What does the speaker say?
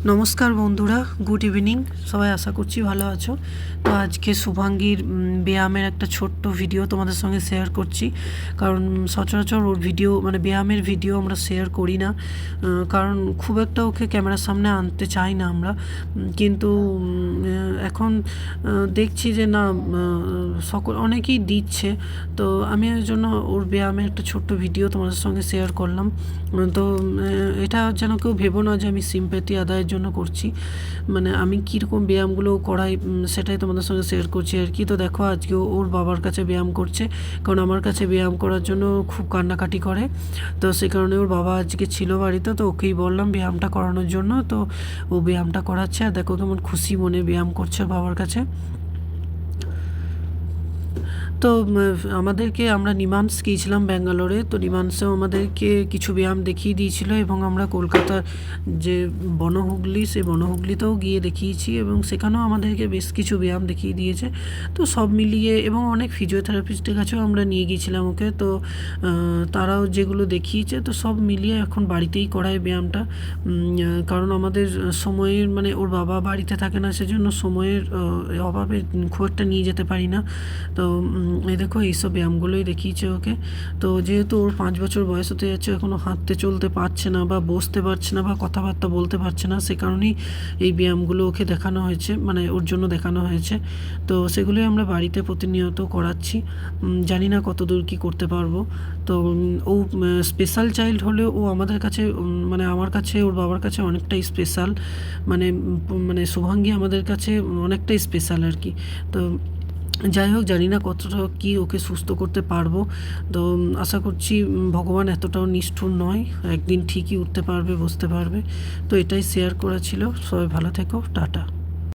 নমস্কার বন্ধুরা, good evening. সবাই আশা করছি ভালো আছো। তো আজকে শুভাঙ্গীর ব্যায়ামের একটা ছোট্ট ভিডিও তোমাদের সঙ্গে শেয়ার করছি, কারণ সচরাচর ওর ভিডিও মানে ব্যায়ামের ভিডিও আমরা শেয়ার করি না, কারণ খুব একটা ওকে ক্যামেরার সামনে আনতে চাই না আমরা। কিন্তু এখন দেখছি যে না, অনেকেই দিচ্ছে, তো আমি ওই জন্য ওর ব্যায়ামের একটা ছোট্ট ভিডিও তোমাদের সঙ্গে শেয়ার করলাম। তো এটা যেন কেউ ভেবো না যে আমি সিম্প্যাথি আদায়ের জন্য করছি, মানে আমি কীরকম ব্যায়ামগুলো করাই সেটাই তোমাদের সঙ্গে শেয়ার করছি আর কি। তো দেখো, আজকে ওর বাবার কাছে ব্যায়াম করছে, কারণ আমার কাছে ব্যায়াম করার জন্য খুব কান্নাকাটি করে। তো সেই কারণে ওর বাবা আজকে ছিল বাড়িতে, তো ওকেই বললাম ব্যায়ামটা করানোর জন্য। তো ও ব্যায়ামটা করাচ্ছে, আর দেখো কেমন খুশি মনে ব্যায়াম করছে ওর বাবার কাছে। তো আমাদেরকে আমরা নিমান্স গিয়েছিলাম ব্যাঙ্গালোরে, তো নিমান্সেও আমাদেরকে কিছু ব্যায়াম দেখিয়ে দিয়েছিল, এবং আমরা কলকাতার যে বনহুগলি, সেই বনহুগলিতেও গিয়ে দেখিয়েছি, এবং সেখানেও আমাদেরকে বেশ কিছু ব্যায়াম দেখিয়ে দিয়েছে। তো সব মিলিয়ে, এবং অনেক ফিজিওথেরাপিস্টের কাছেও আমরা নিয়ে গিয়েছিলাম ওকে, তো তারাও যেগুলো দেখিয়েছে, তো সব মিলিয়ে এখন বাড়িতেই করায় ব্যায়ামটা। কারণ আমাদের সময়ের, মানে ওর বাবা বাড়িতে থাকে না, সেজন্য সময়ের অভাবে খুব একটা নিয়ে যেতে পারি না। তো এই দেখো, এইসব ব্যায়ামগুলোই দেখিয়েছে ওকে। তো যেহেতু ওর 5 বছর বয়স হতে যাচ্ছে, এখনও হাঁটতে চলতে পারছে না, বা বসতে পারছে না, বা কথাবার্তা বলতে পারছে না, সে কারণেই এই ব্যায়ামগুলো ওকে দেখানো হয়েছে, মানে ওর জন্য দেখানো হয়েছে। তো সেগুলোই আমরা বাড়িতে প্রতিনিয়ত করাচ্ছি। জানি না কত দূর কী করতে পারবো। তো ও স্পেশাল চাইল্ড হলেও ও আমাদের কাছে, মানে আমার কাছে, ওর বাবার কাছে অনেকটাই স্পেশাল। মানে মানে শুভাঙ্গী আমাদের কাছে অনেকটাই স্পেশাল আর কি। তো যাই হোক, জানি না কতটা কী ওকে সুস্থ করতে পারবো। তো আশা করছি ভগবান এতটাও নিষ্ঠুর নয়, একদিন ঠিকই উঠতে পারবে, বসতে পারবে। তো এটাই শেয়ার করা ছিল। সবাই ভালো থেকো, টাটা।